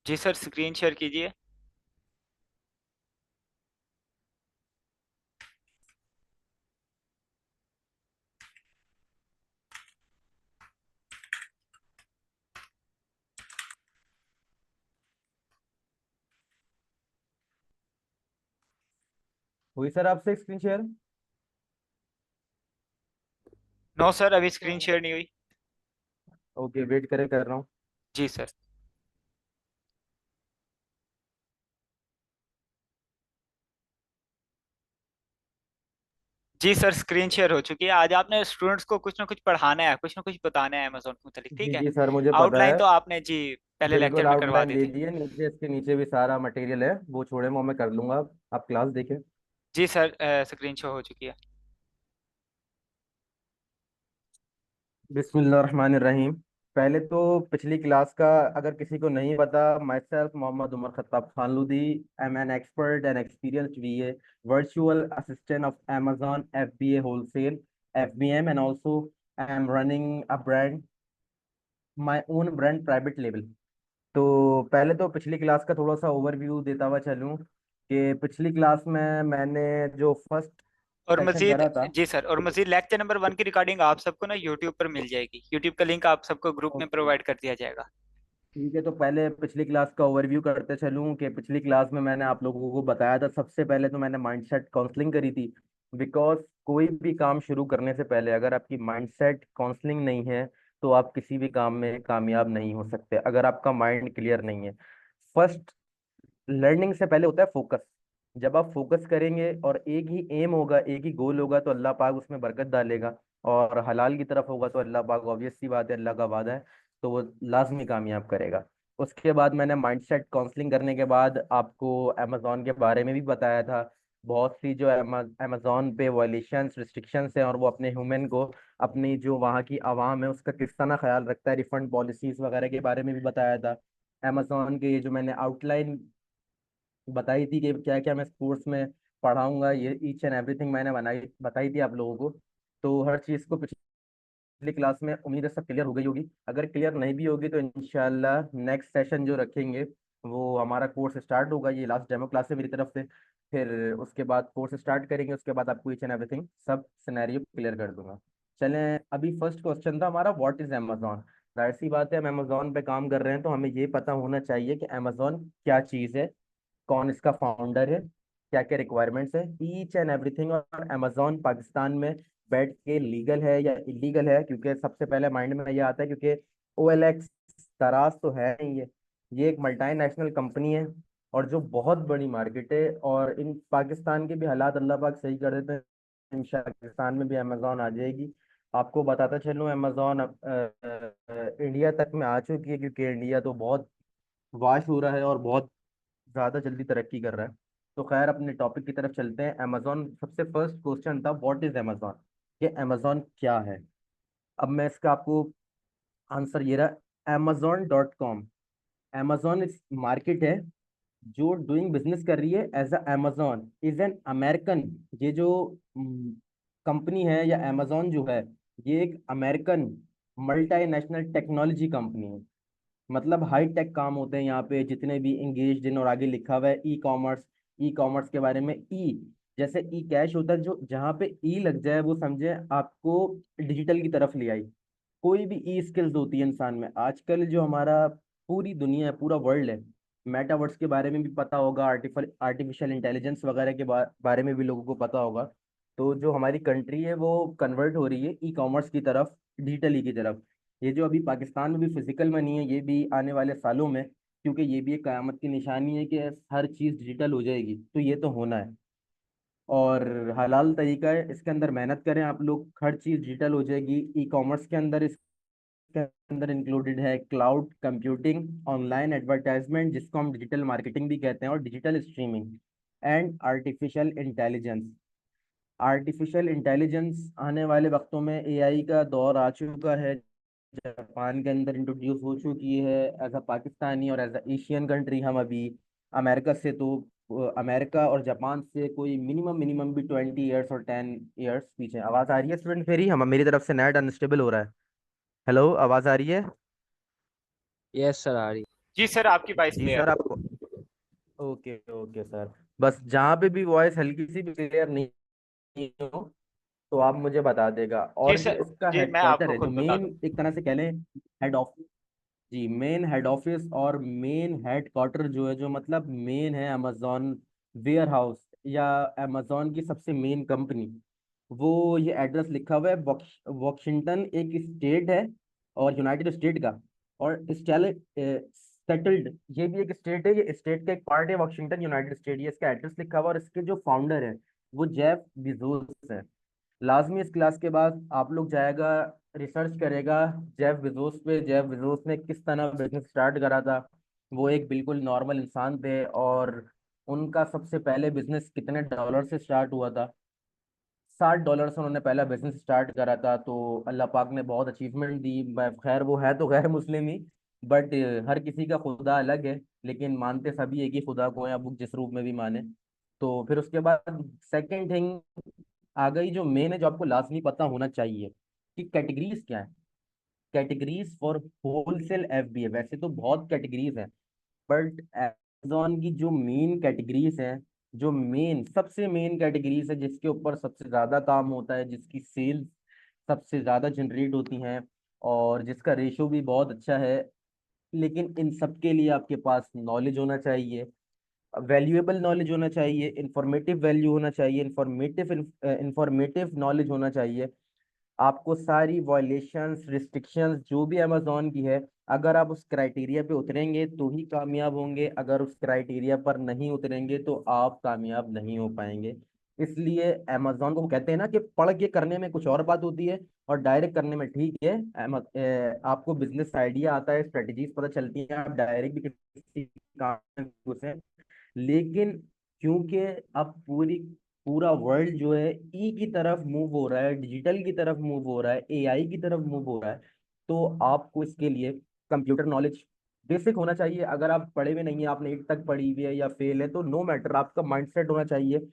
जी sir, screen share कीजिए। हुई sir आपसे स्क्रीन शेयर? नो सर, अभी स्क्रीन शेयर नहीं हुई। ओके, वेट करे कर रहा हूँ। जी सर। जी सर, स्क्रीन शेयर हो चुकी है। आज आपने स्टूडेंट्स को कुछ ना कुछ पढ़ाना है, कुछ ना कुछ बताना है अमेजोन के मुतालिक, ठीक जी है। जी सर, मुझे पता आउटलाइन है। तो आपने जी पहले लेक्चर बिल्कुल में करवा आउटलाइन दी दे थी। दी है, नीचे इसके नीचे भी सारा मटेरियल है, वो छोड़े वो मैं कर लूंगा। आप क्लास देखें। जी सर, स्क्रीन शो हो चुकी है। बिस्मिल्लाहिर्रहमानिर्रहीम। पहले तो पिछली क्लास का अगर किसी को नहीं पता, myself Mohammad Umar Khattab Khan Lodhi, I am an expert and experienced VA virtual assistant of Amazon FBA wholesale FBM, and also I am running a brand, my own brand private label। तो पहले तो पिछली क्लास का थोड़ा सा ओवरव्यू देता हुआ चलूं कि पिछली क्लास में मैंने जो फर्स्ट और सेशन मजीद, करा था। जी सर, और मजीद लेक्चर नंबर 1 की रिकॉर्डिंग आप सबको ना यूट्यूब पर मिल जाएगी। यूट्यूब का लिंक आप सबको ग्रुप में ओके, प्रोवाइड कर दिया जाएगा। ठीक है। तो पहले पिछली क्लास का ओवरव्यू करते चलूं कि पिछली क्लास में मैंने आप लोगों को बताया था, सबसे पहले तो मैंने माइंडसेट काउंसलिंग करी थी। बिकॉज कोई भी काम शुरू करने से पहले अगर आपकी माइंडसेट काउंसलिंग नहीं है तो आप किसी भी काम में कामयाब नहीं हो सकते, अगर आपका माइंड क्लियर नहीं है। फर्स्ट, लर्निंग से पहले होता है फोकस। जब आप फोकस करेंगे और एक ही एम होगा, एक ही गोल होगा, तो अल्लाह पाक उसमें बरकत डालेगा। और हलाल की तरफ होगा तो अल्लाह पाक, ऑब्वियस सी बात है, अल्लाह का वादा है, तो वो लाजमी कामयाब करेगा। उसके बाद मैंने माइंडसेट काउंसलिंग करने के बाद आपको अमेजोन के बारे में भी बताया था। बहुत सी जो अमेजोन पे वॉलेशंस रिस्ट्रिक्शंस हैं, और वो अपने ह्यूमन को, अपनी जो वहाँ की आवाम है उसका किस तरह ख्याल रखता है, रिफंड पॉलिसीज वगैरह के बारे में भी बताया था। अमेजोन के ये जो मैंने आउटलाइन बताई थी कि क्या क्या मैं कोर्स में पढ़ाऊंगा, ये ईच एंड एवरीथिंग मैंने बनाई बताई थी आप लोगों को। तो हर चीज़ को पिछली क्लास में उम्मीद है सब क्लियर हो गई होगी। अगर क्लियर नहीं भी होगी तो इंशाल्लाह नेक्स्ट सेशन जो रखेंगे वो हमारा कोर्स स्टार्ट होगा, ये लास्ट डेमो क्लास है मेरी तरफ से। फिर उसके बाद कोर्स स्टार्ट करेंगे, उसके बाद आपको ईच एंड एवरीथिंग सब सिनेरियो क्लियर कर दूंगा। चलें, अभी फर्स्ट क्वेश्चन था हमारा, व्हाट इज अमेजोन। जाहिर सी बात है, हम अमेजोन पे काम कर रहे हैं तो हमें ये पता होना चाहिए कि अमेजोन क्या चीज़ है, कौन इसका फाउंडर है, क्या क्या रिक्वायरमेंट्स है, ईच एंड एवरीथिंग। और अमेजोन पाकिस्तान में बैठ के लीगल है या इलीगल है, क्योंकि सबसे पहले माइंड में ये आता है, क्योंकि OLX दराज तो है नहीं ये एक मल्टीनेशनल कंपनी है और जो बहुत बड़ी मार्केट है। और इन पाकिस्तान के भी हालात अल्लाह पाक सही कर देते हैं, इंशाल्लाह पाकिस्तान में भी अमेजोन आ जाएगी। आपको बताता चलूँ, अमेजोन इंडिया तक में आ चुकी है, क्योंकि इंडिया तो बहुत वाश हो रहा है और बहुत ज्यादा जल्दी तरक्की कर रहा है। तो खैर, अपने टॉपिक की तरफ चलते हैं। अमेजोन, सबसे फर्स्ट क्वेश्चन था व्हाट इज अमेजोन, ये अमेजोन क्या है। अब मैं इसका आपको आंसर ये रहा, amazon.com। अमेजोन इस मार्केट है जो डूइंग बिजनेस कर रही है as a Amazon is an American. ये जो कंपनी है या अमेजोन जो है, ये एक अमेरिकन मल्टीनेशनल टेक्नोलॉजी कंपनी है। मतलब हाई टेक काम होते हैं यहाँ पे, जितने भी इंगेज इन, और आगे लिखा हुआ है ई कॉमर्स। ई कॉमर्स के बारे में, ई जैसे ई कैश होता है, जो जहाँ पे ई लग जाए वो समझे आपको डिजिटल की तरफ ले आई। कोई भी ई स्किल्स होती है इंसान में, आजकल जो हमारा पूरी दुनिया है, पूरा वर्ल्ड है, मेटावर्स के बारे में भी पता होगा, आर्टिफिशियल इंटेलिजेंस वगैरह के बारे में भी लोगों को पता होगा। तो जो हमारी कंट्री है वो कन्वर्ट हो रही है ई कॉमर्स की तरफ, डिजिटली की तरफ। ये जो अभी पाकिस्तान में भी फिजिकल मनी है, ये भी आने वाले सालों में, क्योंकि ये भी एक कयामत की निशानी है कि हर चीज़ डिजिटल हो जाएगी, तो ये तो होना है। और हलाल तरीका है, इसके अंदर मेहनत करें आप लोग, हर चीज़ डिजिटल हो जाएगी। ई कॉमर्स के अंदर, इसके अंदर इंक्लूडेड है क्लाउड कंप्यूटिंग, ऑनलाइन एडवर्टाइजमेंट जिसको हम डिजिटल मार्केटिंग भी कहते हैं, और digital streaming and artificial intelligence. Artificial intelligence आने वाले वक्तों में, एआई का दौर आ चुका है, जापान के अंदर इंट्रोड्यूस हो चुकी है। एज अ पाकिस्तानी और एज अ एशियन कंट्री हम अभी अमेरिका से तो अमेरिका और जापान से कोई मिनिमम मिनिमम भी 20 ईयर्स और 10 ईयर्स पीछे। आवाज़ आ रही है स्टूडेंट मेरी? हम मेरी तरफ से नेट अनस्टेबल हो रहा है। हेलो, आवाज़ आ रही है? यस सर, आ रही। जी सर, आपकी वॉइस जी क्लियर सर है। आपको। Okay okay sir. बस जहाँ पे भी वॉइस हल्की सी भी क्लियर नहीं हो तो आप मुझे बता देगा। जी और जो सर, इसका जी मैं हेडक्वार्टर आपको है, जो खुद बता मेन दूँ। एक तरह से कह लें हेड ऑफिस। जी, मेन हेड ऑफिस और मेन हेडक्वार्टर जो है, जो मतलब मेन है अमेजोन वेयर हाउस या अमेजोन की सबसे मेन कंपनी, वो ये एड्रेस लिखा हुआ है वॉशिंगटन, एक स्टेट है और यूनाइटेड स्टेट का। और सेटल्ड, ये भी एक स्टेट है, ये स्टेट का एक पार्ट है वॉशिंगटन यूनाइटेड स्टेट। ये इसका एड्रेस लिखा हुआ है और इसके जो फाउंडर है वो जेफ बेजोस है। लाजमी इस क्लास के बाद आप लोग जाएगा, रिसर्च करेगा जेफ बेजोस पे, जेफ बेजोस ने किस तरह बिजनेस स्टार्ट करा था। वो एक बिल्कुल नॉर्मल इंसान थे और उनका सबसे पहले बिजनेस कितने डॉलर से स्टार्ट हुआ था। $60 से उन्होंने पहला बिजनेस स्टार्ट करा था। तो अल्लाह पाक ने बहुत अचीवमेंट दी। खैर वो है तो गैर मुस्लिम ही, बट हर किसी का खुदा अलग है, लेकिन मानते सभी एक ही खुदा को है, अब वो जिस रूप में भी माने। तो फिर उसके बाद सेकंड थिंग आ गई, जो मेन है, जो आपको लाजमी पता होना चाहिए कि कैटेगरीज क्या है। कैटेगरीज फॉर होलसेल एफबीए, वैसे तो बहुत कैटेगरीज हैं, बट अमेजोन की जो मेन कैटेगरीज हैं, जो मेन सबसे मेन कैटेगरीज है, जिसके ऊपर सबसे ज्यादा काम होता है, जिसकी सेल्स सबसे ज्यादा जनरेट होती हैं और जिसका रेशो भी बहुत अच्छा है, लेकिन इन सब के लिए आपके पास नॉलेज होना चाहिए, वैल्यूएबल नॉलेज होना चाहिए, इंफॉर्मेटिव वैल्यू होना चाहिए, इंफॉर्मेटिव नॉलेज होना चाहिए। आपको सारी वॉयलेशंस रिस्ट्रिक्शंस जो भी अमेजोन की है, अगर आप उस क्राइटेरिया पे उतरेंगे तो ही कामयाब होंगे, अगर उस क्राइटेरिया पर नहीं उतरेंगे तो आप कामयाब नहीं हो पाएंगे। इसलिए अमेजोन को कहते हैं ना कि पढ़ के करने में कुछ और बात होती है और डायरेक्ट करने में, ठीक है, आपको बिजनेस आइडिया आता है, स्ट्रेटजीज पता चलती है, आप डायरेक्ट भी किसी काम में घुसे, लेकिन क्योंकि अब पूरा वर्ल्ड जो है ई की तरफ मूव हो रहा है, डिजिटल की तरफ मूव हो रहा है, एआई की तरफ मूव हो रहा है, तो आपको इसके लिए कंप्यूटर नॉलेज बेसिक होना चाहिए। अगर आप पढ़े हुए नहीं है, आपने 8 तक पढ़ी हुई है या फेल है, तो नो मैटर, आपका माइंडसेट होना चाहिए,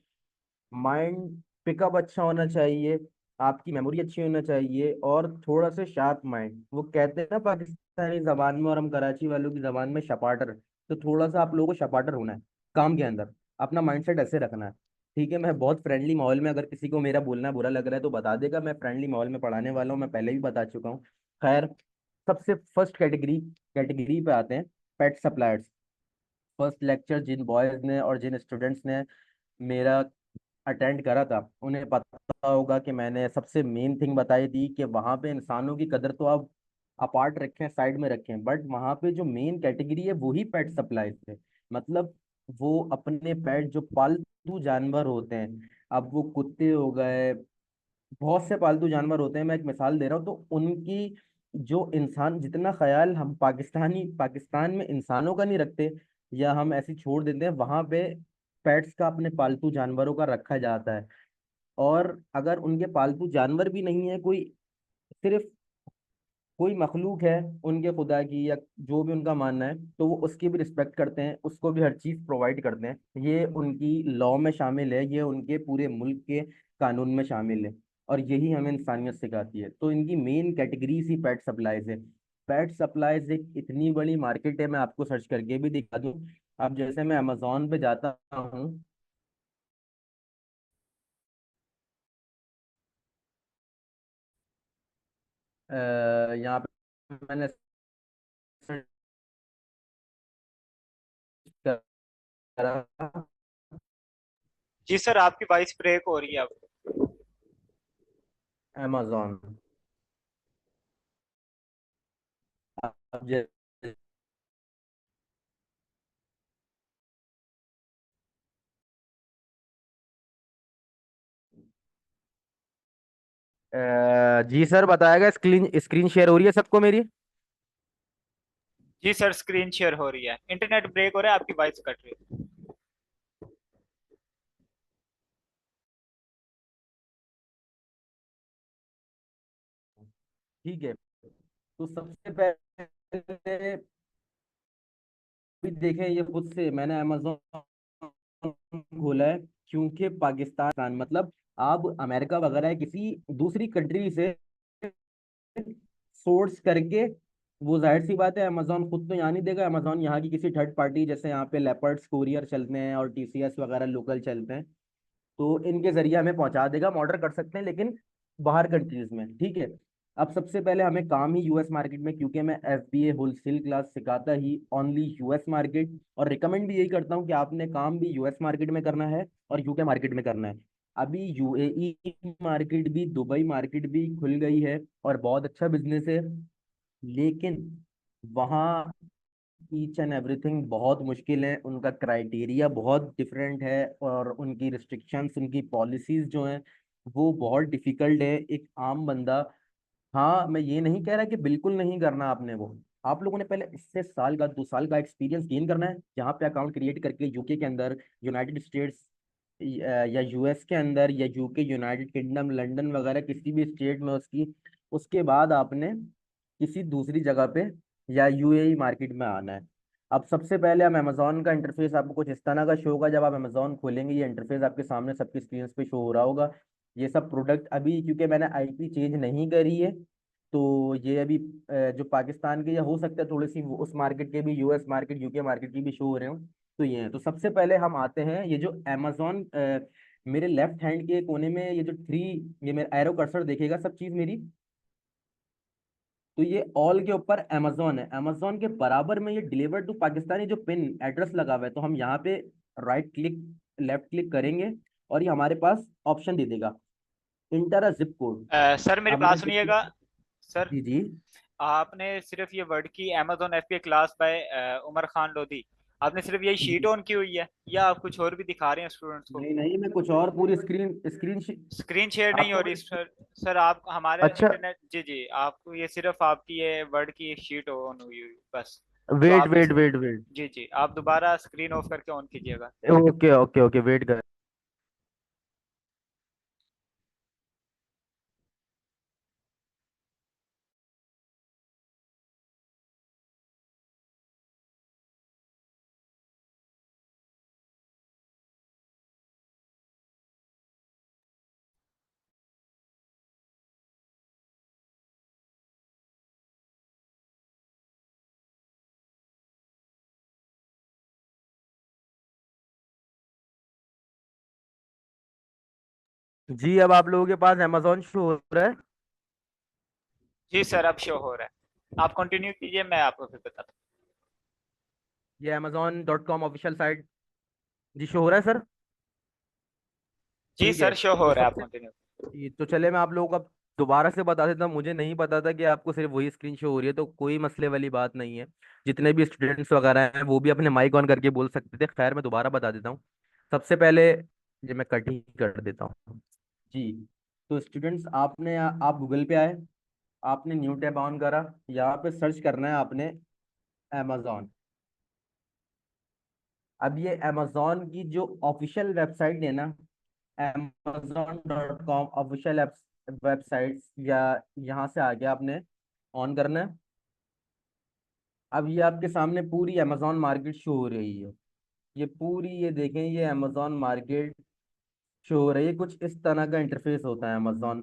माइंड पिकअप अच्छा होना चाहिए, आपकी मेमोरी अच्छी होना चाहिए और थोड़ा सा शार्प माइंड। वो कहते हैं ना पाकिस्तानी जबान में और हम कराची वालों की जबान में शपाटर, तो थोड़ा सा आप लोगों को शपाटर होना है काम के अंदर, अपना माइंडसेट ऐसे रखना है। ठीक है, मैं बहुत फ्रेंडली माहौल में, अगर किसी को मेरा बोलना बुरा लग रहा है तो बता देगा, मैं फ्रेंडली माहौल में पढ़ाने वाला हूँ, मैं पहले भी बता चुका हूँ। खैर, सबसे फर्स्ट कैटेगरी कैटेगरी पे आते हैं, पेट सप्लायर्स। फर्स्ट लेक्चर जिन बॉयज ने और जिन स्टूडेंट्स ने मेरा अटेंड करा था, उन्हें पता होगा कि मैंने सबसे मेन थिंग बताई थी कि वहां पे इंसानों की कदर तो आप अपार्ट रखें, साइड में रखें, बट वहां पे जो मेन कैटेगरी है वही पेट सप्लाई है। मतलब वो अपने पेट, जो पालतू जानवर होते हैं, अब वो कुत्ते हो गए, बहुत से पालतू जानवर होते हैं, मैं एक मिसाल दे रहा हूँ, तो उनकी जो इंसान जितना ख्याल हम पाकिस्तान में इंसानों का नहीं रखते या हम ऐसे ही छोड़ देते हैं, वहां पे पेट्स का, अपने पालतू जानवरों का रखा जाता है। और अगर उनके पालतू जानवर भी नहीं है, कोई सिर्फ कोई मखलूक है उनके खुदा की या जो भी उनका मानना है, तो वो उसकी भी रिस्पेक्ट करते हैं, उसको भी हर चीज प्रोवाइड करते हैं। ये उनकी लॉ में शामिल है, ये उनके पूरे मुल्क के कानून में शामिल है और यही हमें इंसानियत सिखाती है। तो इनकी मेन कैटेगरीज ही पेट सप्लाईज है। पेट सप्लाईज एक इतनी बड़ी मार्केट है, मैं आपको सर्च करके भी दिखा दूं। अब जैसे मैं अमेजोन पे जाता हूँ, यहाँ पे मैंने सर्च करा जी सर, आपकी वॉइस ब्रेक हो रही है अब। अमेजोन। अब जी सर बताएगा, स्क्रीन स्क्रीन शेयर हो रही है सबको मेरी? जी सर, स्क्रीन शेयर हो रही है, इंटरनेट ब्रेक हो रहा है, आपकी वॉइस कट रही है। ठीक है, तो सबसे पहले भी देखें, ये खुद से मैंने अमेजोन खोला है, क्योंकि पाकिस्तान मतलब आप अमेरिका वगैरह किसी दूसरी कंट्री से सोर्स करके वो जाहिर सी बात है, अमेजोन खुद तो यहाँ नहीं देगा, अमेजोन यहाँ की किसी थर्ड पार्टी, जैसे यहाँ पे लेपर्ड्स कोरियर चलते हैं और टीसीएस वगैरह लोकल चलते हैं, तो इनके जरिए हमें पहुंचा देगा। हम ऑर्डर कर सकते हैं लेकिन बाहर कंट्रीज में, ठीक है। अब सबसे पहले हमें काम ही यूएस मार्केट में, क्योंकि मैं एफबीए होलसेल क्लास सिखाता ही ओनली यूएस मार्केट, और रिकमेंड भी यही करता हूँ कि आपने काम भी यूएस मार्केट में करना है और यूके मार्केट में करना है। अभी यूएई मार्केट भी, दुबई मार्केट भी खुल गई है और बहुत अच्छा बिजनेस है, लेकिन वहाँ ईच एंड एवरीथिंग बहुत मुश्किल है, उनका क्राइटेरिया बहुत डिफरेंट है, और उनकी रिस्ट्रिक्शंस, उनकी पॉलिसीज जो हैं वो बहुत डिफिकल्ट है। एक आम बंदा, हाँ मैं ये नहीं कह रहा कि बिल्कुल नहीं करना आपने वो, आप लोगों ने पहले इससे साल का 2 साल का एक्सपीरियंस गेन करना है, जहाँ पे अकाउंट क्रिएट करके यूके के अंदर, यूनाइटेड स्टेट्स या यूएस के अंदर, या यूके, यूनाइटेड किंगडम, लंदन वगैरह किसी भी स्टेट में उसकी, उसके बाद आपने किसी दूसरी जगह पे या यूएई मार्केट में आना है। अब सबसे पहले हम अमेजोन का इंटरफेस आपको कुछ इस तरह का शो होगा, जब आप अमेजोन खोलेंगे ये इंटरफेस आपके सामने सबकी स्क्रीन पे शो हो रहा होगा। ये सब प्रोडक्ट अभी, क्योंकि मैंने आईपी चेंज नहीं करी है, तो ये अभी जो पाकिस्तान के, या हो सकता है थोड़ी सी उस मार्केट के भी, यूएस मार्केट, यूके मार्केट की भी शो हो रहे हो। तो ये है, तो सबसे पहले हम आते हैं ये जो अमेजोन, मेरे लेफ्ट हैंड के कोने में ये जो थ्री, ये मेरा एरो कर्सर देखेगा सब चीज मेरी, तो ये ऑल के ऊपर अमेजोन है, अमेजोन के बराबर में ये डिलीवर टू पाकिस्तानी जो पिन एड्रेस लगा हुआ है, तो हम यहाँ पे राइट क्लिक, लेफ्ट क्लिक करेंगे और ये हमारे पास ऑप्शन दे देगा, enter a zip code. Sir मेरी हमने बात जिप, सुनिएगा। सर जी जी। आपने सिर्फ ये वर्ड की Amazon FPA class by Umar Khan Lodhi, आपने सिर्फ यही शीट जी ऑन की हुई है या आप कुछ और भी दिखा रहे हैं स्टूडेंट्स को? नहीं नहीं, मैं कुछ और पूरी स्क्रीन स्क्रीन स्क्रीन शेयर नहीं आपको हो मैं, रही सर। सर आप हमारे अच्छा, इंटरनेट, जी जी, आपको ये सिर्फ आपकी ये वर्ड की एक शीट ऑन हुई हुई बस। तो वेट आप वेट वेट वेट, जी जी, आप दोबारा स्क्रीन ऑफ करके ऑन कीजिएगा। ओके ओके ओके, वेट कर। जी, अब आप लोगों के पास अमेजोन शो हो रहा है। जी सर अब शो हो रहा है, आप कंटिन्यू कीजिए, मैं आपको फिर बताता ये amazon.com ऑफिशियल साइट, जी शो हो रहा है सर। हूँ। जी ठीक है, सर शो हो तो रहा है, आप सबसे, कंटिन्यू। ये तो चले, मैं आप लोगों को अब दोबारा से बता देता हूँ, मुझे नहीं पता था कि आपको सिर्फ वही स्क्रीन शो हो रही है, तो कोई मसले वाली बात नहीं है। जितने भी स्टूडेंट्स वगैरह हैं वो भी अपने माइक ऑन करके बोल सकते थे, खैर मैं दोबारा बता देता हूँ। सबसे पहले ये मैं कट ही कर देता हूँ जी। तो स्टूडेंट्स, आपने, आप गूगल पे आए, आपने न्यू टैब ऑन करा, यहाँ पे सर्च करना है आपने अमेजोन। अब ये अमेजोन की जो ऑफिशियल वेबसाइट है ना, amazon.com ऑफिशियल वेबसाइट, या यहाँ से आके आपने ऑन करना है। अब ये आपके सामने पूरी अमेजोन मार्केट शो हो रही है, ये पूरी, ये देखें, ये अमेजोन मार्केट शो हो रही है। कुछ इस तरह का इंटरफेस होता है अमेजोन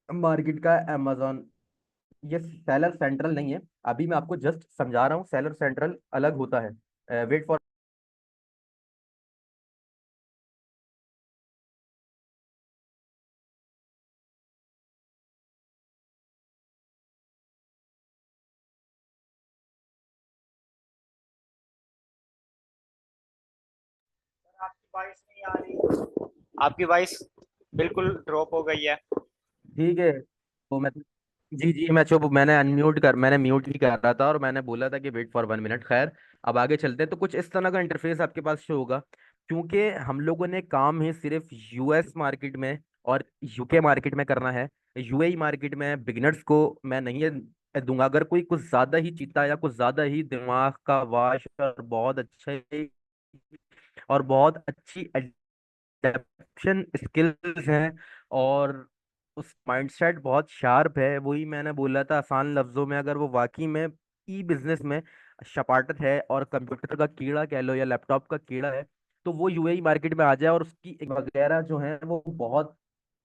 मार्केट का। अमेजोन, ये सेलर सेंट्रल नहीं है, अभी मैं आपको जस्ट समझा रहा हूँ, सेलर सेंट्रल अलग होता है। वेट फॉर, सर आपकी वॉइस नहीं आ रही, आपकी वॉइस बिल्कुल ड्रॉप हो गई है। ठीक है, तो मैं, जी जी, मैं चुप, मैंने म्यूट ही कर रहा था, और मैंने बोला था कि वेट फॉर 1 मिनट। खैर, अब आगे चलते हैं। तो कुछ इस तरह का इंटरफेस आपके पास शो होगा, क्योंकि हम लोगों ने काम ही सिर्फ यूएस मार्केट में और यूके मार्केट में करना है। यूएई मार्केट में बिगिनर्स को मैं नहीं दूंगा। अगर कोई कुछ ज्यादा ही चीता या कुछ ज्यादा ही दिमाग का वाश और बहुत अच्छे और बहुत अच्छी एडेप्शन स्किल्स हैं, और उस माइंडसेट बहुत शार्प है, वही मैंने बोला था आसान लफ्जों में, अगर वो वाकई में ई बिजनेस में शपाटत है और कंप्यूटर का कीड़ा कह लो या लैपटॉप का कीड़ा है, तो वो यूएई मार्केट में आ जाए, और उसकी वगैरह जो है वो बहुत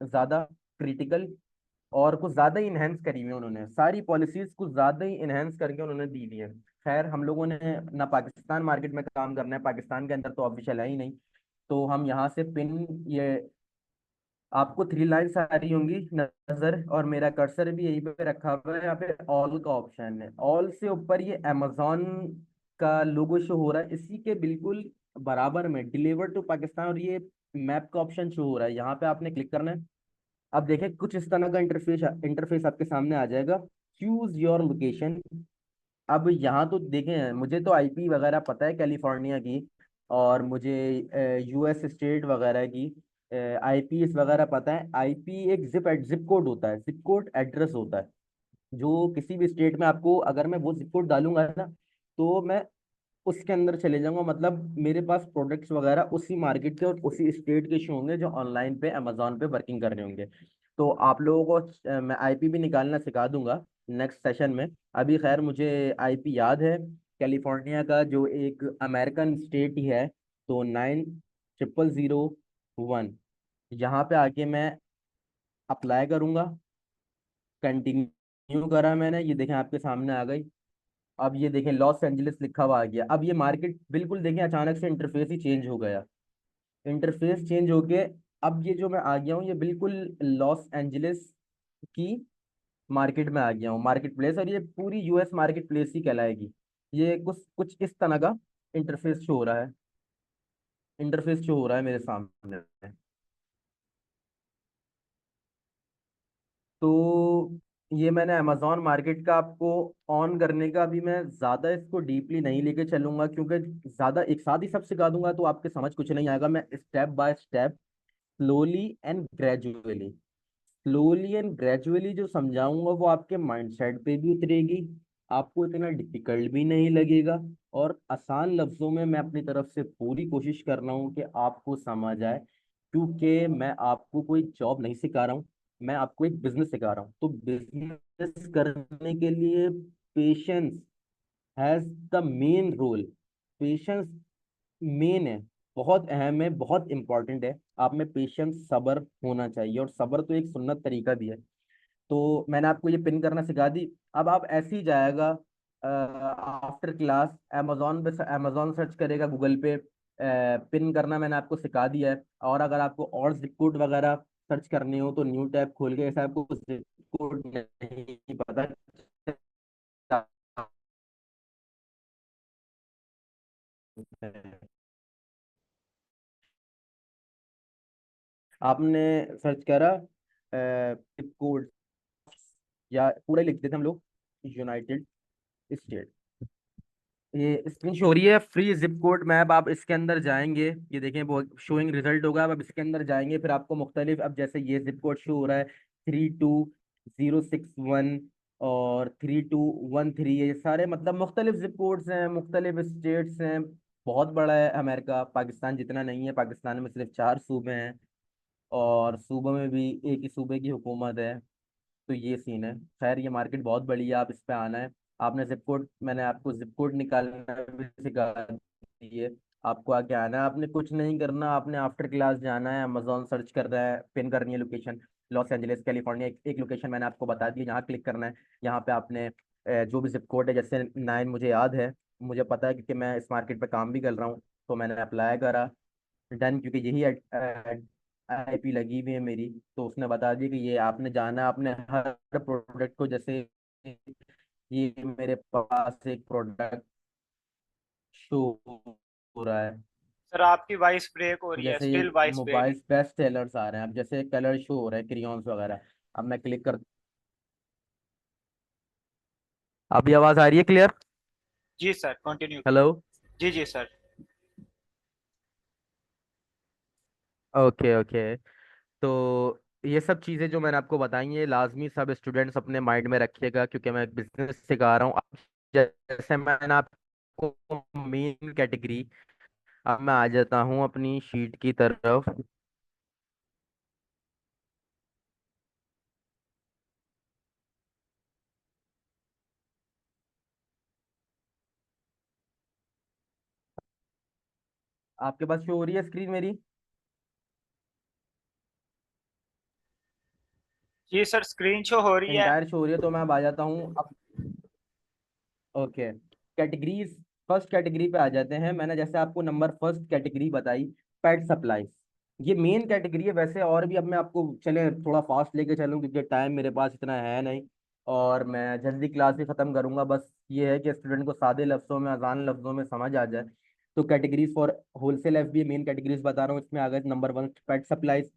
ज्यादा क्रिटिकल और कुछ ज्यादा ही इनहेंस करी हुई है उन्होंने, सारी पॉलिसीज कुछ ज्यादा ही इनहेंस करके उन्होंने दी हुई है। खैर हम लोगों ने ना पाकिस्तान मार्केट में काम करना है, पाकिस्तान के अंदर तो ऑफिशियल है ही नहीं। तो हम यहाँ से पिन, ये आपको थ्री लाइन्स आ रही होंगी नजर, और मेरा कर्सर भी यहीं पे रखा हुआ है, यहाँ पे ऑल का ऑप्शन है, ऑल से ऊपर ये अमेजोन का लोगो शो हो रहा है, इसी के बिल्कुल बराबर में डिलीवर टू पाकिस्तान, और ये मैप का ऑप्शन शो हो रहा है, यहाँ पे आपने क्लिक करना है। अब देखें कुछ इस तरह का इंटरफेस इंटरफेस आपके सामने आ जाएगा, चूज योर लोकेशन। अब यहाँ तो देखें, मुझे तो आईपी वगैरह पता है कैलिफोर्निया की, और मुझे यूएस स्टेट वगैरह की आईपी वगैरह पता है। आईपी एक जिप कोड होता है, जिप कोड एड्रेस होता है, जो किसी भी स्टेट में आपको, अगर मैं वो जिप कोड डालूंगा ना, तो मैं उसके अंदर चले जाऊंगा, मतलब मेरे पास प्रोडक्ट्स वगैरह उसी मार्केट के और उसी स्टेट के शो होंगे जो ऑनलाइन पे अमेजोन पे वर्किंग कर रहे होंगे। तो आप लोगों को मैं आईपी भी निकालना सिखा दूंगा नेक्स्ट सेशन में। अभी खैर मुझे आईपी याद है, कैलिफोर्निया का जो एक अमेरिकन स्टेट ही है, तो 90001। यहाँ पे आके मैं अप्लाई करूंगा, कंटिन्यू करा मैंने, ये देखें आपके सामने आ गई। अब ये देखें लॉस एंजलिस लिखा हुआ आ गया। अब ये मार्केट बिल्कुल देखें अचानक से इंटरफेस ही चेंज हो गया, इंटरफेस चेंज हो के अब ये जो मैं आ गया हूँ, ये बिल्कुल लॉस एंजलिस की मार्केट में आ गया हूँ, मार्केट प्लेस, और ये पूरी यूएस मार्केट प्लेस ही कहलाएगी। ये कुछ कुछ इस तरह का इंटरफेस शो हो रहा है, इंटरफेस शो हो रहा है मेरे सामने। तो ये मैंने अमेजोन मार्केट का आपको ऑन करने का, अभी मैं ज़्यादा इसको डीपली नहीं लेके चलूंगा, क्योंकि ज़्यादा एक साथ ही सब सिखा दूंगा तो आपके समझ कुछ नहीं आएगा। मैं step by step, slowly and gradually, slowly and gradually जो समझाऊंगा वो आपके माइंडसेट पे भी उतरेगी, आपको इतना डिफिकल्ट भी नहीं लगेगा, और आसान लफ्जों में मैं अपनी तरफ से पूरी कोशिश कर रहा हूँ कि आपको समझ आए। क्योंकि मैं आपको कोई जॉब नहीं सिखा रहा हूँ, मैं आपको एक बिजनेस सिखा रहा हूँ। तो बिजनेस करने के लिए patience has the main role, patience main है, बहुत अहम है, बहुत इंपॉर्टेंट है। आप में पेशेंस, सब्र होना चाहिए, और सब्र तो एक सुन्नत तरीका भी है। तो मैंने आपको ये पिन करना सिखा दी। अब आप ऐसे ही जाएगा, आफ्टर क्लास अमेजोन पे, अमेजोन सर्च करेगा गूगल पे, पिन करना मैंने आपको सिखा दिया है। और अगर आपको और जिप कोड वगैरह सर्च करनी हो तो न्यू टैब खोल के, ऐसा आपको जिप कोड नहीं पता, आपने सर्च करा जिप कोड, या पूरा ही लिख देते हम लोग, यूनाइटेड स्टेट। ये स्क्रीन शो हो रही है फ्री जिप कोड मैप, आप इसके अंदर जाएंगे, ये देखें वो शोइंग रिजल्ट होगा। अब इसके अंदर जाएंगे, फिर आपको मुख्तलिफ, अब जैसे ये जिप कोड शो हो रहा है 32061 और 3213, ये सारे मतलब मुख्तलिफ जिप कोड्स हैं, मुख्तलिफ स्टेट्स हैं। बहुत बड़ा है अमेरिका, पाकिस्तान जितना नहीं है, पाकिस्तान में सिर्फ 4 सूबे हैं, और सूबों में भी एक ही सूबे की हुकूमत है। तो ये सीन है। खैर ये मार्केट बहुत बड़ी है, आप इस पे आना है। आपने जिप कोड, मैंने आपको जिप कोड निकालना भी सिखा दिए, आपको आके आना है, आपने कुछ नहीं करना, आपने आफ्टर क्लास जाना है, अमेजोन सर्च करना है, पिन करनी है लोकेशन, लॉस एंजलिस कैलिफोर्निया, एक लोकेशन मैंने आपको बता दी, यहाँ क्लिक करना है। यहाँ पे आपने जो भी जिप कोड है, जैसे 9 मुझे याद है, मुझे पता है क्योंकि मैं इस मार्केट पे काम भी कर रहा हूँ, तो मैंने अप्लाई करा, डन, क्योंकि यही आईपी लगी हुई है मेरी। तो उसने बता दिया कि ये आपने जाना है, आपने हर प्रोडक्ट को, जैसे ये मेरे पास एक प्रोडक्ट शो हो रहा है, सर आपकी वॉइस ब्रेक हो रही है, जैसे ये still voice break. Mobile best sellers आ रहे हैं, अब जैसे कलर शो हो रहे हैं क्रियॉन्स वगैरह। अब मैं क्लिक कर, अभी आवाज आ रही है क्लियर? जी सर, कंटिन्यू हेलो। कीजिए। जी जी सर। Okay okay. तो ये सब चीज़ें जो मैंने आपको बताई हैं, लाजमी सब स्टूडेंट्स अपने माइंड में रखिएगा, क्योंकि मैं एक बिजनेस सिखा रहा हूँ। अब जैसे मैंने आपको मेन कैटेगरी, अब मैं आ जाता हूँ अपनी शीट की तरफ। आपके पास शो हो रही है स्क्रीन मेरी? जी सर, स्क्रीन शो हो रही है। इंटायर शो हो रही है, तो मैं अब आ जाता हूँ अब। Okay, categories. फर्स्ट कैटेगरी पे आ जाते हैं। मैंने जैसे आपको नंबर फर्स्ट कैटेगरी बताई, पेट सप्लाईज। ये मेन कैटेगरी है वैसे, और भी अब मैं आपको चले थोड़ा फास्ट लेके चलूँ क्योंकि टाइम मेरे पास इतना है नहीं, और मैं जल्दी क्लास भी खत्म करूंगा। बस ये है कि स्टूडेंट को सादे लफ्जों में, आसान लफ्जों में समझ आ जाए। तो categories for wholesale F B main categories बता रहा हूँ। इसमें आ गए number one pet supplies,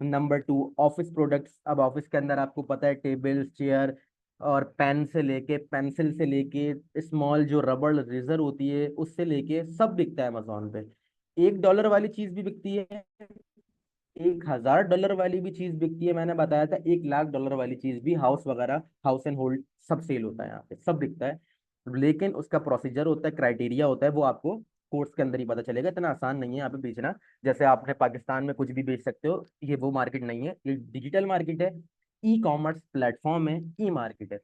number two office products. अब ऑफिस के अंदर आपको पता है टेबल चेयर और पेन से लेके पेंसिल से लेके स्मॉल जो रबड़ रेजर होती है उससे लेके सब बिकता है अमेजोन पे। $1 वाली चीज भी बिकती है, $1000 वाली भी चीज बिकती है, मैंने बताया था $1,00,000 वाली चीज भी, हाउस वगैरह, हाउस एंड होल्ड सब सेल होता है यहाँ पे, सब बिकता है। लेकिन उसका प्रोसीजर होता है, क्राइटेरिया होता है, वो आपको कोर्स के अंदर ही पता चलेगा। इतना आसान नहीं है यहाँ पे बेचना। जैसे आपने पाकिस्तान में कुछ भी बेच सकते हो, ये वो मार्केट नहीं है, ये डिजिटल मार्केट है, ई कॉमर्स प्लेटफॉर्म है, ई मार्केट है।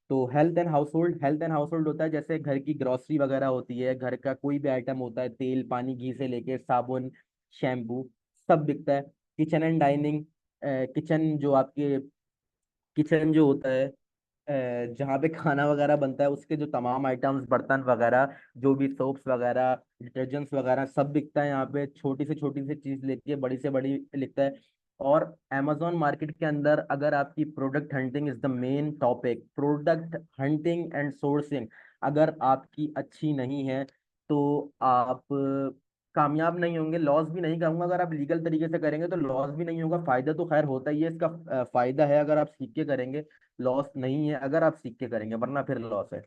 तो हेल्थ एंड हाउस होल्ड होता है जैसे घर की ग्रोसरी वगैरह होती है, घर का कोई भी आइटम होता है, तेल पानी घी से लेके साबुन शैम्पू सब बिकता है। किचन एंड डाइनिंग, किचन जो आपके किचन जो होता है, जहाँ पे खाना वगैरह बनता है उसके जो तमाम आइटम्स, बर्तन वगैरह, जो भी सोप्स वगैरह, डिटर्जेंट्स वगैरह सब बिकता है यहाँ पे। छोटी सी चीज लेके बड़ी से बड़ी लिखता है। और amazon मार्केट के अंदर अगर आपकी product hunting is the main topic, product hunting and sourcing अगर आपकी अच्छी नहीं है तो आप कामयाब नहीं होंगे। लॉस भी नहीं कहूंगा, अगर आप लीगल तरीके से करेंगे तो लॉस भी नहीं होगा, फायदा तो खैर होता ही है इसका। फायदा है अगर आप सीख के करेंगे, लॉस नहीं है अगर आप सीख के करेंगे, वरना फिर लॉस है।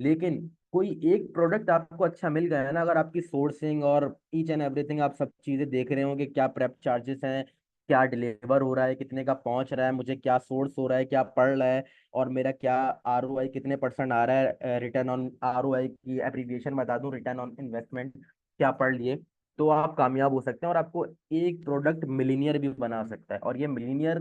लेकिन कोई एक प्रोडक्ट आपको अच्छा मिल गया है ना, अगर आपकी सोर्सिंग और ईच एंड एवरीथिंग आप सब चीजें देख रहे हो कि क्या प्रेप चार्जेस हैं, क्या डिलीवर हो रहा है, कितने का पहुंच रहा है, मुझे क्या सोर्स हो रहा है, क्या पड़ रहा है, और मेरा क्या ROI कितने % आ रहा है, रिटर्न ऑन ROI की एब्रीविएशन बता दूं, रिटर्न ऑन इन्वेस्टमेंट क्या पढ़ लिए, तो आप कामयाब हो सकते हैं। और आपको एक प्रोडक्ट मिलीनियर भी बना सकता है। और ये मिलीनियर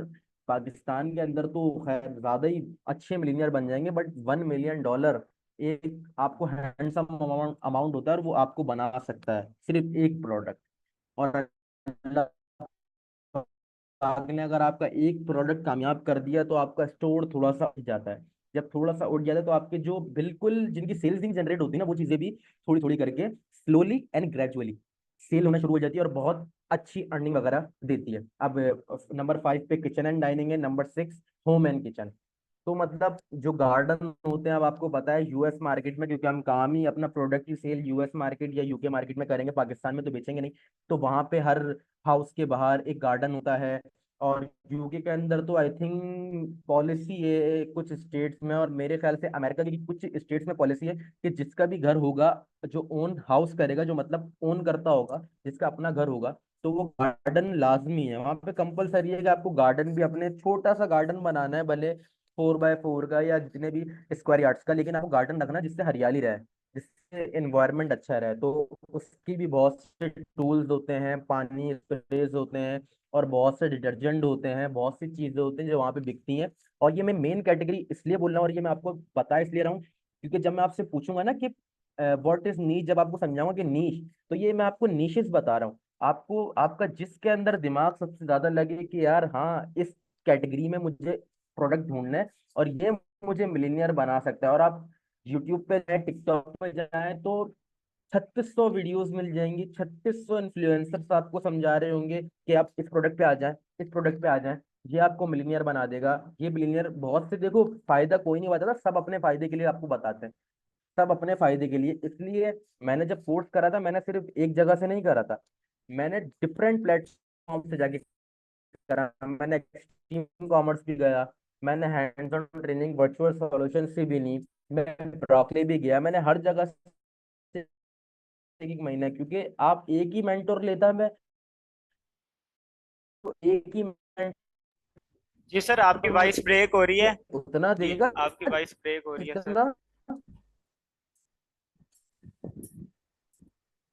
पाकिस्तान के अंदर तो खैर ज्यादा ही अच्छे मिलीनियर बन जाएंगे, बट $1 मिलियन एक आपको हैंडसम अमाउंट अमाउंट होता है, और वो आपको बना सकता है सिर्फ एक प्रोडक्ट। और अल्लाह पाक ने अगर आपका एक प्रोडक्ट कामयाब कर दिया तो आपका स्टोर थोड़ा सा उठ जाता है। जब थोड़ा सा उठ जाता है तो आपके जो बिल्कुल जिनकी सेल्स नहीं जनरेट होती ना, वो चीजें भी थोड़ी थोड़ी करके स्लोली एंड ग्रेजुअली सेल होना शुरू हो जाती है, और बहुत अच्छी अर्निंग वगैरह देती है। अब नंबर 5 पे किचन एंड डाइनिंग है, नंबर 6 होम एंड किचन। तो मतलब जो गार्डन होते हैं, अब आपको पता है यूएस मार्केट में, क्योंकि हम काम ही अपना प्रोडक्ट की सेल यूएस मार्केट या यूके मार्केट में करेंगे, पाकिस्तान में तो बेचेंगे नहीं। तो वहां पे हर हाउस के बाहर एक गार्डन होता है। और यूके के अंदर तो आई थिंक पॉलिसी है कुछ स्टेट्स में, और मेरे ख्याल से अमेरिका की कुछ स्टेट्स में पॉलिसी है कि जिसका भी घर होगा, जो ओन हाउस करेगा, जो मतलब ओन करता होगा, जिसका अपना घर होगा, तो वो गार्डन लाजमी है वहां पे, कंपलसरी है कि आपको गार्डन भी, अपने छोटा सा गार्डन बनाना है, भले 4x4 का या जितने भी स्क्वायर यार्ड्स का, लेकिन आपको गार्डन रखना जिससे हरियाली रहे, जिससे एनवायरनमेंट अच्छा रहे। तो उसकी भी बहुत से टूल्स होते हैं, पानी स्प्रेज होते हैं, और बहुत से डिटर्जेंट होते हैं, बहुत सी चीजें होती हैं जो वहाँ पे बिकती हैं। और ये मैं मेन कैटेगरी इसलिए बोल रहा हूँ, और ये मैं आपको बता इसलिए रहा हूँ क्योंकि जब मैं आपसे पूछूंगा ना कि व्हाट इज नीश, जब आपको समझाऊंगा कि नीश, तो ये मैं आपको नीशेस बता रहा हूँ। आपको आपका जिसके अंदर दिमाग सबसे ज्यादा लगे कि यार हाँ इस कैटेगरी में मुझे प्रोडक्ट ढूंढना है और ये मुझे मिलीनियर बना सकता है। और आप यूट्यूब पे जाए, टिकटॉक पे जाए, तो 3600 वीडियोस मिल जाएंगी, 3600 इन्फ्लुएंसर्स आपको समझा रहे होंगे कि आप इस प्रोडक्ट पे आ जाएं, इस प्रोडक्ट पे आ जाएं, ये आपको मिलीनियर बना देगा। ये मिलीनियर बहुत से, देखो फायदा कोई नहीं बताता, सब अपने फायदे के लिए आपको बताते हैं, सब अपने फायदे के लिए। इसलिए मैंने जब कोर्स करा था, मैंने सिर्फ एक जगह से नहीं करा था, मैंने डिफरेंट प्लेटफॉर्म से जाके करा। मैंने एक्सट्रीम कॉमर्स भी गया, मैंने hands on training virtual solution से भी ली, मैं ब्रोकली भी गया, मैंने हर जगह से एक एक महीना, क्योंकि आप एक ही मेंटोर लेता है, मैं तो एक ही मेंटोर जी सर, आपकी वॉइस ब्रेक हो रही मुझे है। उतना जी, देगा आपकी वॉइस ब्रेक हो रही है सर। जितना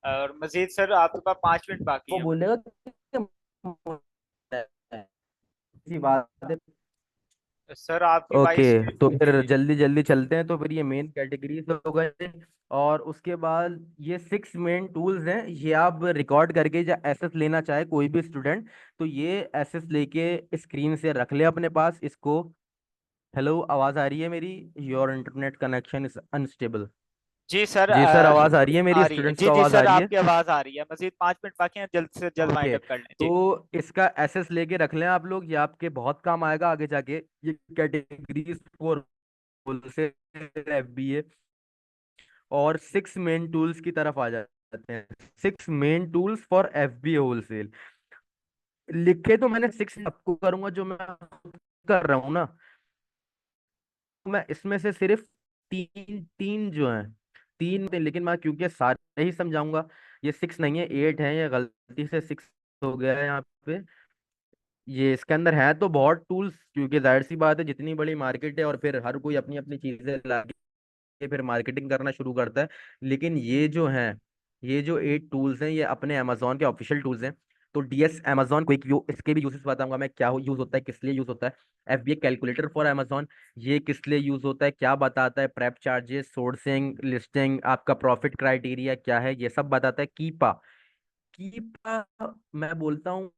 और मजीद सर, आपके पास 5 मिनट बाकी वो हैं। बोलेगा कि इसी बात है। सर आपकी ओके, वॉइस। तो जी फिर जी। जल्दी जल्दी चलते हैं। तो फिर ये मेन कैटेगरीज हो गए, और उसके बाद ये 6 मेन टूल्स हैं। ये आप रिकॉर्ड करके या एसेस लेना चाहे कोई भी स्टूडेंट, तो ये एसेस लेके स्क्रीन से रख ले अपने पास इसको। हेलो, आवाज आ रही है मेरी? Your internet connection is unstable. जी सर, जी सर, आवाज आ रही है मेरी? आ रही है। स्टूडेंट्स जी को जी आवाज आ सर, रही है? आपकी आवाज आ रही है। मजीद 5 मिनट बाकी हैं, जल्द से जल्द वाइंड ओके, अप कर लें जी। तो इसका एसेस लेके रख लें आप लोग, ये आपके बहुत काम आएगा आगे जाके। ये कैटेगरीज फॉर होलसेल एफबीए, और 6 मेन टूल्स की तरफ आ जाते हैं। 6 main tools for FBA wholesale. लिखे तो मैंने 6, आपको करूंगा जो मैं खुद कर रहा हूँ ना। मैं इसमें से सिर्फ तीन तीन जो हैं, तीन थे, लेकिन मैं क्योंकि सारे ही समझाऊंगा। ये 6 नहीं है, 8 है। ये गलती से 6 हो गया है यहाँ पे। ये इसके अंदर है तो बहुत टूल्स, क्योंकि जाहिर सी बात है जितनी बड़ी मार्केट है और फिर हर कोई अपनी अपनी चीजें ला के फिर मार्केटिंग करना शुरू करता है। लेकिन ये जो हैं, ये जो 8 टूल्स हैं, ये अपने अमेजोन के ऑफिशियल टूल्स हैं। तो डीएस अमेजोन क्विक व्यू, इसके भी यूजेस बताऊंगा मैं, क्या यूज होता है, किस लिए यूज होता है। एफबीए कैलकुलेटर फॉर अमेजोन, ये किस लिए यूज होता है, क्या बताता है, प्रेप चार्जेस, सोर्सिंग, लिस्टिंग, आपका प्रॉफिट क्राइटेरिया क्या है, ये सब बताता है। कीपा, कीपा मैं बोलता हूँ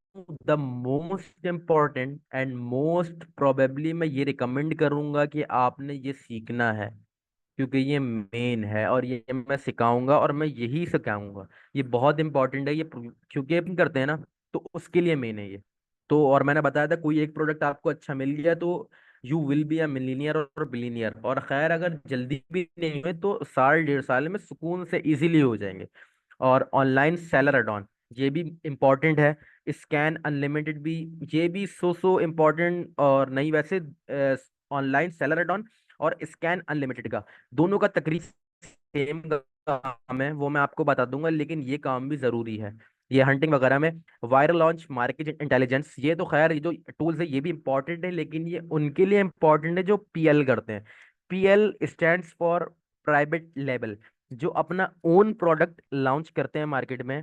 the most important and most probably मैं ये रिकमेंड करूंगा कि आपने ये सीखना है, क्योंकि ये मेन है और ये मैं सिखाऊंगा और मैं यही सिखाऊंगा। ये बहुत इंपॉर्टेंट है ये, क्योंकि अपन करते हैं ना, तो उसके लिए मेन है ये। तो और मैंने बताया था, कोई एक प्रोडक्ट आपको अच्छा मिल गया तो you will be a millionaire और बिलीनियर। और खैर अगर जल्दी भी नहीं हुए तो साल 1.5 साल में सुकून से इजीली हो जाएंगे। और ऑनलाइन सेलर एडॉन, ये भी इम्पोर्टेंट है। स्कैन अनलिमिटेड भी, ये भी सो इम्पोर्टेंट और नहीं वैसे। ऑनलाइन सेलर एडॉन और स्कैन अनलिमिटेड का, दोनों का तकरीब सेम काम है, वो मैं आपको बता दूंगा, लेकिन ये काम भी जरूरी है। ये हंटिंग वगैरह में। वायरल लॉन्च, मार्केट इंटेलिजेंस, ये तो खैर ये जो टूल्स है ये भी इंपॉर्टेंट है, लेकिन ये उनके लिए इंपॉर्टेंट है जो पीएल करते हैं। PL stands for private label, जो अपना ओन प्रोडक्ट लॉन्च करते हैं मार्केट में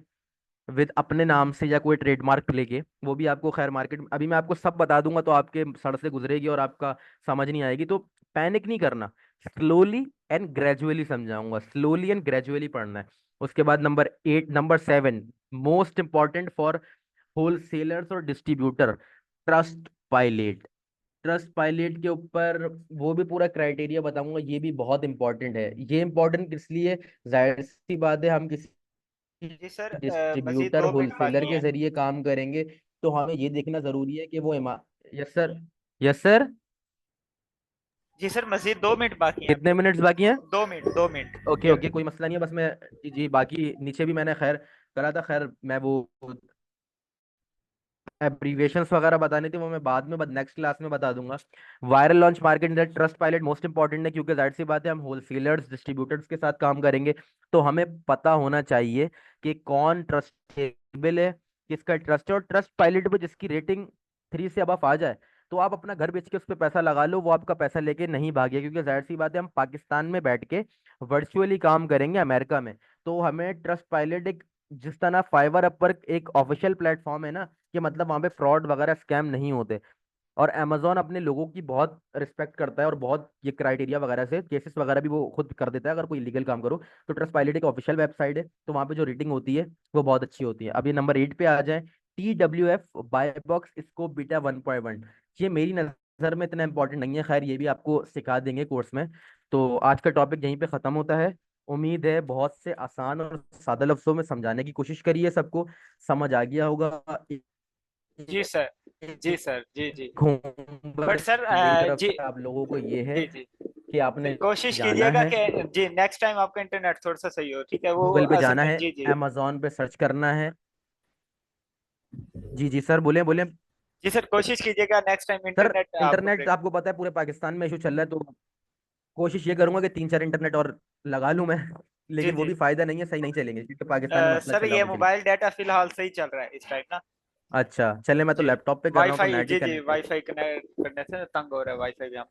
विद अपने नाम से या कोई ट्रेडमार्क लेके। वो भी आपको खैर मार्केट में अभी मैं आपको सब बता दूंगा तो आपके सर से गुजरेगी और आपका समझ नहीं आएगी, तो पैनिक नहीं करना। स्लोली एंड ग्रेजुअली समझाऊंगा, स्लोली एंड ग्रेजुअली पढ़ना है। उसके बाद number 7 most important for wholesalers और distributor, Trustpilot. Trustpilot के ऊपर वो भी पूरा क्राइटेरिया बताऊंगा, ये भी बहुत इंपॉर्टेंट है। ये इंपॉर्टेंट किस लिए? जाहिर सी बात है, हम किसी जी सर, मजीद डिस्ट्रीब्यूटर 2 मिनट होलसेलर बाकी के हैं। जरिए काम करेंगे, तो हमें ये देखना जरूरी है कि वो यस सर, यस सर। जी सर, मजीद 2 मिनट बाकी हैं कितने आपके। मिनट्स बाकी हैं? 2 मिनट, 2 मिनट। ओके ओके, कोई मसला नहीं है, बस मैं जी जी, बाकी नीचे भी मैंने खैर करा था। खैर मैं वो एब्रीविएशंस वगैरह बतानी थी, वो मैं बाद में नेक्स्ट क्लास में बता दूंगा। Viral launch, market index, trust pilot most important है, क्योंकि जाहिर सी बात है हम होलसेलर्स डिस्ट्रीब्यूटर्स के साथ काम करेंगे, तो हमें पता होना चाहिए कि कौन ट्रस्टेबल है, किसका ट्रस्ट है। और ट्रस्ट पायलट पे जिसकी रेटिंग 3 से अबव आ जाए, तो आप अपना घर बेच के उस पर पैसा लगा लो, वो आपका पैसा लेके नहीं भागे, क्योंकि जाहिर सी बात है हम पाकिस्तान में बैठ के वर्चुअली काम करेंगे अमेरिका में। तो हमें ट्रस्ट पायलट एक, जिस तरह फाइवर अपवर्क एक ऑफिशियल प्लेटफॉर्म है ना, कि मतलब वहां पे फ्रॉड वगैरह स्कैम नहीं होते। और अमेजोन अपने लोगों की बहुत रिस्पेक्ट करता है, और बहुत ये क्राइटेरिया वगैरह से केसेस वगैरह भी वो खुद कर देता है अगर कोई इलीगल काम करो। तो ट्रस्ट पायलट एक ऑफिशियल वेबसाइट है, तो वहाँ पे जो रेटिंग होती है वो बहुत अच्छी होती है। अब ये नंबर 8 पे आ जाए, TWF by box scope beta 1.1। ये मेरी नज़र में इतना इंपॉर्टेंट नहीं है, खैर ये भी आपको सिखा देंगे कोर्स में। तो आज का टॉपिक यहीं पे ख़त्म होता है। उम्मीद है बहुत से आसान और सादा लफ्जों में समझाने की कोशिश करिए, सबको समझ आ गया होगा। जी सर। जी सर, जी जी। बट होमवर्क सर, मेरी तरफ जी से आप लोगों को ये है जी जी। कि जी, आपने कोशिश जाना कीजिएगा है, कि जी नेक्स्ट टाइम आपका इंटरनेट थोड़ा सा सही हो, ठीक है वो गूगल पे असल जाना में। है, जी जी। amazon पे सर्च करना है। जी जी सर, बोले बोले। जी सर, कोशिश कीजिएगा नेक्स्ट टाइम सर इंटरनेट आपको इंटरनेट ब्रेक। आपको पता है पूरे पाकिस्तान में इशू चल रहा है, तो कोशिश ये करूंगा कि 3 4 इंटरनेट और लगा लूं मैं। जी लेकिन वो जी। भी फायदा नहीं है, सही नहीं चलेंगे, क्योंकि पाकिस्तान में मसला सर, चला ये ऑलरेडी। मोबाइल डाटा फिलहाल सही चल रहा है इस टाइम ना। अच्छा चले, मैं तो जी। लैपटॉप पे कर रहा हूँ तो वाईफाई, नेट ही जी जी, कनेक्ट है। वाईफाई कनेक्ट करने से तंग हो रहा है वाईफाई भी हम।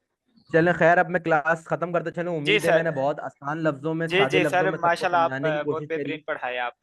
चलें खैर, अब मैं क्लास खत्म करते चलूं। जी उम्मीद है सर। मैंने बहुत आसान लफ्जों में, जी सादे जी लफ्जों सर, में सबको माशाल्लाह आप समझाने की बहुत कोशिश करी। बेहतरीन पढ़ाया आप।